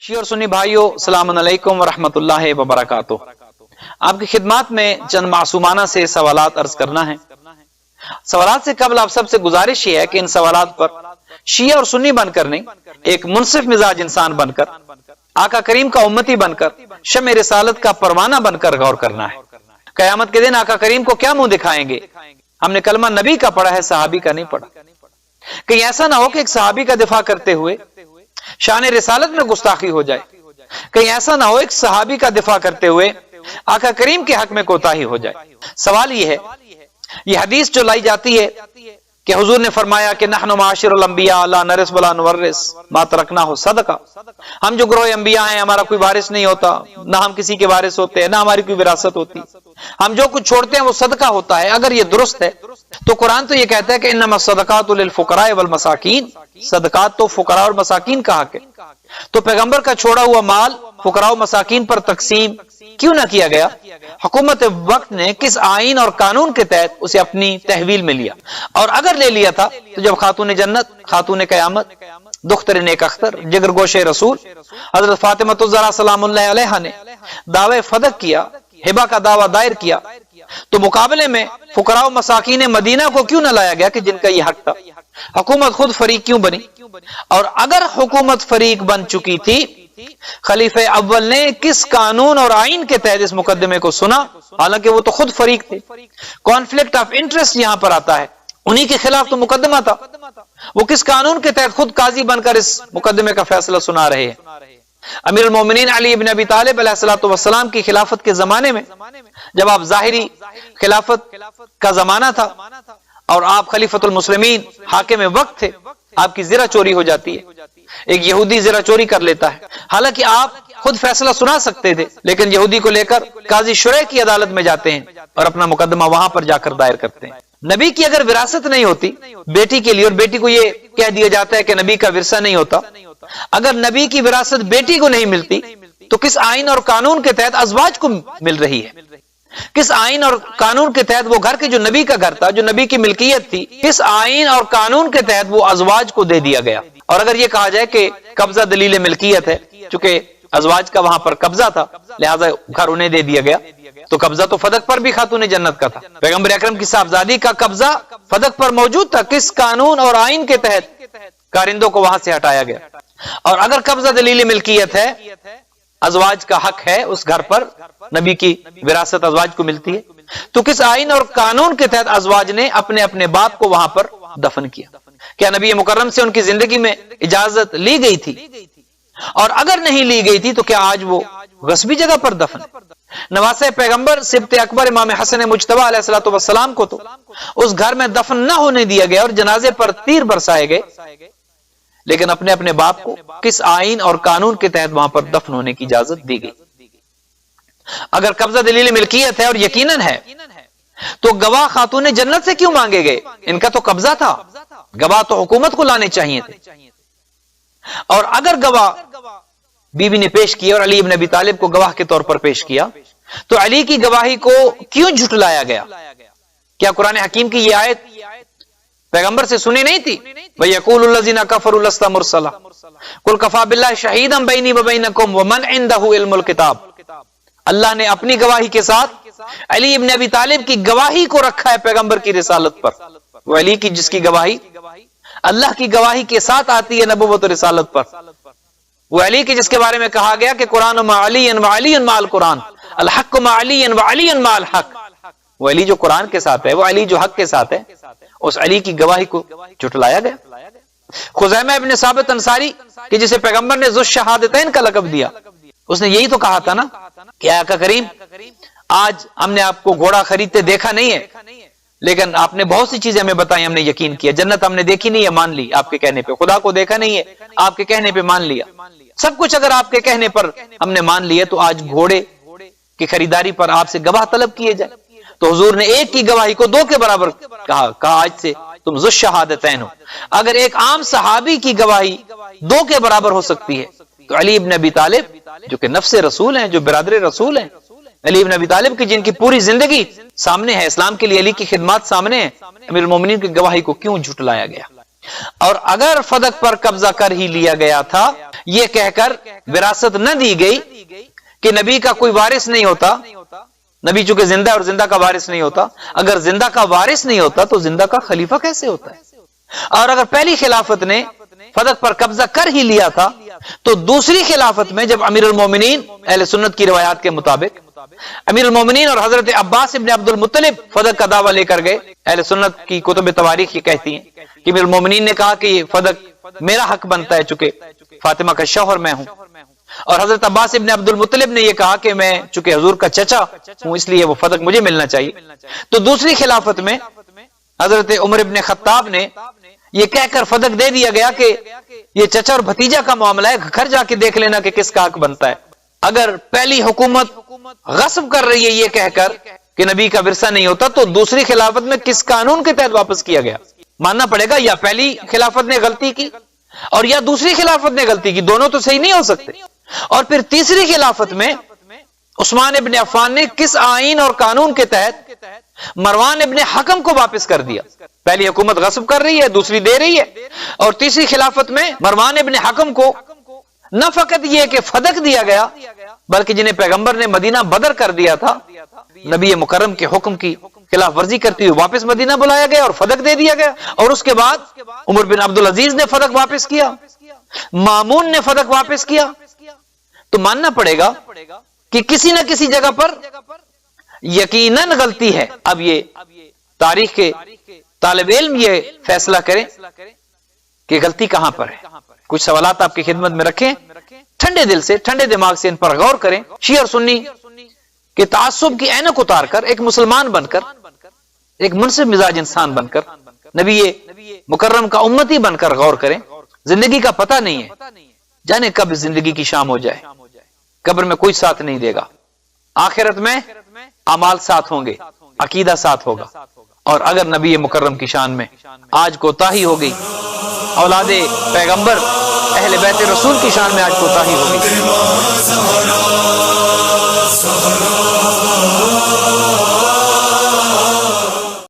شیعہ اور سنی بھائیو، السلام علیکم ورحمۃ اللہ وبرکاتہ۔ آپ کی خدمات میں چند معصومانہ سے سوالات عرض کرنا ہے۔ سوالات سے قبل آپ سب سے گزارش یہ ہے کہ ان سوالات پر شیعہ اور سنی بن کر نہیں، ایک منصف مزاج انسان بن کر، آقا کریم کا امتی بن کر، شمع رسالت کا پروانہ بن کر غور کرنا ہے۔ قیامت کے دن آقا کریم کو کیا منہ دکھائیں گے؟ ہم نے کلمہ نبی کا پڑھا ہے، صحابی کا نہیں پڑھا۔ کہیں ایسا نہ ہو کہ ایک صحابی کا دفاع کرتے ہوئے شان رسالت میں گستاخی ہو جائے، کہیں ایسا نہ ہو ایک صحابی کا دفاع کرتے ہوئے آقا کریم کے حق میں کوتاہی ہو جائے۔ سوال یہ ہے، یہ حدیث جو لائی جاتی ہے کہ حضور نے فرمایا کہ نحن معاشر الانبیاء لا نرث ولا نورث ما ترکناہ صدقہ، ہم جو گروہ انبیاء ہیں ہمارا کوئی وارث نہیں ہوتا، نہ ہم کسی کے وارث ہوتے ہیں، نہ ہماری کوئی وراثت ہوتی، ہم جو کچھ چھوڑتے ہیں وہ صدقہ ہوتا ہے۔ اگر یہ درست ہے تو قرآن تو یہ کہتا ہے کہ انما الصدقات للفقراء والمساکین، صدقات تو فقراء اور مساکین کا حق ہے، تو پیغمبر کا چھوڑا ہوا مال فقراء و مساکین پر تقسیم کیوں نہ کیا گیا؟ حکومت وقت نے کس آئین اور قانون کے تحت اسے اپنی تحویل میں لیا؟ اور اگر لے لیا تھا تو جب خاتون جنت، خاتون قیامت، دختر نیک اختر، جگر گوش رسول حضرت فاطمہ الزہرا سلام اللہ علیہا نے دعوی فدق کیا، ہبہ کا دعویٰ دائر کیا، تو مقابلے میں فقراء و مساکین مدینہ کو کیوں نہ لایا گیا کہ جن کا یہ حق تھا؟ حکومت خود فریق کیوں بنی؟ اور اگر حکومت فریق بن چکی تھی، خلیفہ اول نے کس قانون اور آئین کے تحت اس مقدمے کو سنا؟ حالانکہ وہ تو خود فریق تھے۔ کانفلکٹ آف انٹرسٹ یہاں پر آتا ہے، انہی کے خلاف تو مقدمہ تھا، وہ کس قانون کے تحت خود قاضی بن کر اس مقدمے کا فیصلہ سنا رہے ہیں؟ امیر المومنین علی ابن ابی طالب علیہ السلام کی خلافت کے زمانے میں، جب آپ ظاہری خلافت کا زمانہ تھا اور آپ خلیفۃ المسلمین حاکم وقت تھے، آپ کی زرہ چوری ہو جاتی ہے، ایک یہودی زرہ چوری کر لیتا ہے، حالانکہ آپ خود فیصلہ سنا سکتے تھے، لیکن یہودی کو لے کر قاضی شریح کی عدالت میں جاتے ہیں اور اپنا مقدمہ وہاں پر جا کر دائر کرتے ہیں۔ نبی کی اگر وراثت نہیں ہوتی بیٹی کے لیے، اور بیٹی کو یہ کہہ دیا جاتا ہے کہ نبی کا ورثہ نہیں ہوتا، اگر نبی کی وراثت بیٹی کو نہیں ملتی تو کس آئین اور قانون کے تحت ازواج کو مل رہی ہے؟ کس آئین اور قانون کے تحت وہ گھر کے جو نبی کا گھر تھا، جو نبی کی ملکیت تھی، کس آئین اور قانون کے تحت وہ ازواج کو دے دیا گیا؟ اور اگر یہ کہا جائے کہ قبضہ دلیل ملکیت ہے، چونکہ ازواج کا وہاں پر قبضہ تھا لہذا گھر انہیں دے دیا گیا، تو قبضہ تو فدق پر بھی خاتون جنت کا تھا، پیغمبر اکرم کی صاحبزادی کا قبضہ فدق پر موجود تھا، کس قانون اور آئین کے تحت کارندوں کو وہاں سے ہٹایا گیا؟ اور اگر قبضہ دلیل ملکیت ہے، ازواج کا حق ہے اس گھر پر، نبی کی وراثت ازواج کو ملتی ہے، تو کس آئین اور قانون کے تحت ازواج نے اپنے اپنے باپ کو وہاں پر دفن کیا؟ کیا نبی مکرم سے ان کی زندگی میں اجازت لی گئی تھی؟ اور اگر نہیں لی گئی تھی تو کیا آج وہ غصبی جگہ پر دفن ہے؟ نواسہ پیغمبر سبط اکبر امام حسن مجتبی علیہ السلام کو تو اس گھر میں دفن نہ ہونے دیا گیا اور جنازے پر تیر برسائے گئے، لیکن اپنے اپنے باپ کو کس آئین اور قانون کے تحت وہاں پر دفن ہونے کی اجازت دی گئی؟ اگر قبضہ دلیل ملکیت ہے اور یقیناً ہے تو گواہ خاتون جنت سے کیوں مانگے گئے؟ ان کا تو قبضہ تھا، گواہ تو حکومت کو لانے چاہیے تھے۔ اور اگر گواہ بیوی نے پیش کیا اور علی ابن ابی طالب کو گواہ کے طور پر پیش کیا تو علی کی گواہی کو کیوں جھٹلایا گیا؟ کیا قرآن حکیم کی یہ آیت پیغمبر سے سنی نہیں تھی؟ وَيَقُولُ الَّذِينَ كَفَرُوا لَسْتَ مُرْسَلًا قُلْ كَفَىٰ بِاللَّهِ شَهِيدًا بَيْنِي وَبَيْنَكُمْ وَمَنْ عِندَهُ عِلْمُ الْكِتَابِ، اللہ نے اپنی گواہی کے ساتھ علی ابن ابی طالب کی گواہی کو رکھا ہے پیغمبر کی رسالت پر، وہ علی کی جس کی گواہی اللہ کی گواہی کے ساتھ آتی ہے نبوت و رسالت پر، وہ علی کی جس کے بارے میں کہا گیا کہ قرآن مع علی وعلی مع القرآن، الحق مع علی وعلی مع الحق، وہ علی جو قرآن کے ساتھ ہے، وہ علی جو حق کے ساتھ ہے، اس علی کی گواہی کو جھٹلایا گیا۔ خزیمہ ابن ثابت انصاری کہ جسے پیغمبر نے ذو الشہادتین کا لقب دیا، اس نے یہی تو کہا تھا نا کہ آقا کریم آج ہم نے آپ کو گھوڑا خریدتے دیکھا نہیں ہے، لیکن آپ نے بہت سی چیزیں ہمیں بتائی، ہم نے یقین کیا، جنت ہم نے دیکھی نہیں ہے، مان لی آپ کے کہنے پہ، خدا کو دیکھا نہیں ہے، آپ کے کہنے پہ مان لیا، سب کچھ اگر آپ کے کہنے پر ہم نے مان لیا تو آج گھوڑے کی خریداری پر آپ سے گواہ طلب کیے جائے؟ تو حضور نے ایک کی گواہی کو دو کے برابر کہا آج سے تم ذو الشہادتین ہو۔ اگر ایک عام صحابی کی گواہی دو کے برابر ہو سکتی ہے تو علی ابن ابی طالب جو کہ نفس رسول ہیں، جو برادر رسول ہیں، علی ابن ابی طالب کی جن کی پوری زندگی سامنے ہے، اسلام کے لیے علی کی خدمات سامنے ہیں، امیر المومنین کی گواہی کو کیوں جھٹلایا گیا؟ اور اگر فدق پر قبضہ کر ہی لیا گیا تھا یہ کہہ کر وراثت نہ دی گئی کہ نبی کا کوئی وارث نہیں ہوتا، نبی چونکہ زندہ اور زندہ کا وارث نہیں ہوتا، اگر زندہ کا وارث نہیں ہوتا تو زندہ کا خلیفہ کیسے ہوتا ہے؟ اور اگر پہلی خلافت نے فدق پر قبضہ کر ہی لیا تھا تو دوسری خلافت میں جب امیر المومنین اہل سنت کی روایات کے مطابق امیر المومنین اور حضرت عباس ابن عبد المطلب فدق کا دعویٰ لے کر گئے، اہل سنت کی کتب تواریخ یہ کہتی ہیں کہ امیر المومنین نے کہا کہ یہ فدق میرا حق بنتا ہے چونکہ فاطمہ کا شوہر میں ہوں، اور حضرت عباس ابن عبد المطلب نے یہ کہا کہ میں چونکہ حضور کا چچا ہوں اس لیے وہ فدق مجھے ملنا چاہیے۔ تو دوسری خلافت میں حضرت عمر ابن خطاب نے یہ کہہ کر فدق دے دیا گیا کہ یہ چچا اور بھتیجا کا معاملہ ہے، گھر جا کے دیکھ لینا کہ کس کا حق بنتا ہے۔ اگر پہلی حکومت غصب کر رہی ہے یہ کہہ کر کہ نبی کا ورثہ نہیں ہوتا تو دوسری خلافت میں کس قانون کے تحت واپس کیا گیا؟ ماننا پڑے گا یا پہلی خلافت نے غلطی کی اور یا دوسری خلافت نے غلطی کی، دونوں تو صحیح نہیں ہو سکتے۔ اور پھر تیسری خلافت میں عثمان ابن عفان نے کس آئین اور قانون کے تحت مروان ابن حکم کو واپس کر دیا؟ پہلی حکومت غصب کر رہی ہے، دوسری دے رہی ہے، اور تیسری خلافت میں مروان ابن حکم کو نہ فقط یہ کہ فدق دیا گیا بلکہ جنہیں پیغمبر نے مدینہ بدر کر دیا تھا، نبی مکرم کے حکم کی خلاف ورزی کرتی ہوئی واپس مدینہ بلایا گیا اور فدق دے دیا گیا، اور اس کے بعد عمر بن عبدالعزیز نے فدق واپس کیا، مامون نے فدق واپس کیا۔ تو ماننا پڑے گا کہ کسی نہ کسی جگہ پر یقیناً غلطی ہے۔ اب یہ تاریخ کے طالب علم یہ فیصلہ کریں کہ غلطی کہاں پر ہے۔ کچھ سوالات آپ کی خدمت میں رکھیں، ٹھنڈے دل سے ٹھنڈے دماغ سے ان پر غور کریں، شیعہ اور سنی کہ تعصب کی اینک اتار کر ایک مسلمان بن کر، ایک منصف مزاج انسان بن کر، نبی مکرم کا امتی بن کر غور کریں۔ زندگی کا پتہ نہیں ہے، جانے کب زندگی کی شام ہو جائے، قبر میں کوئی ساتھ نہیں دے گا، آخرت میں اعمال ساتھ ہوں گے، عقیدہ ساتھ ہوگا، اور اگر نبی مکرم کی شان میں آج کوتاہی ہو گئی، اولاد پیغمبر اہل بیت رسول کی شان میں آج کوتاہی ہو گئی۔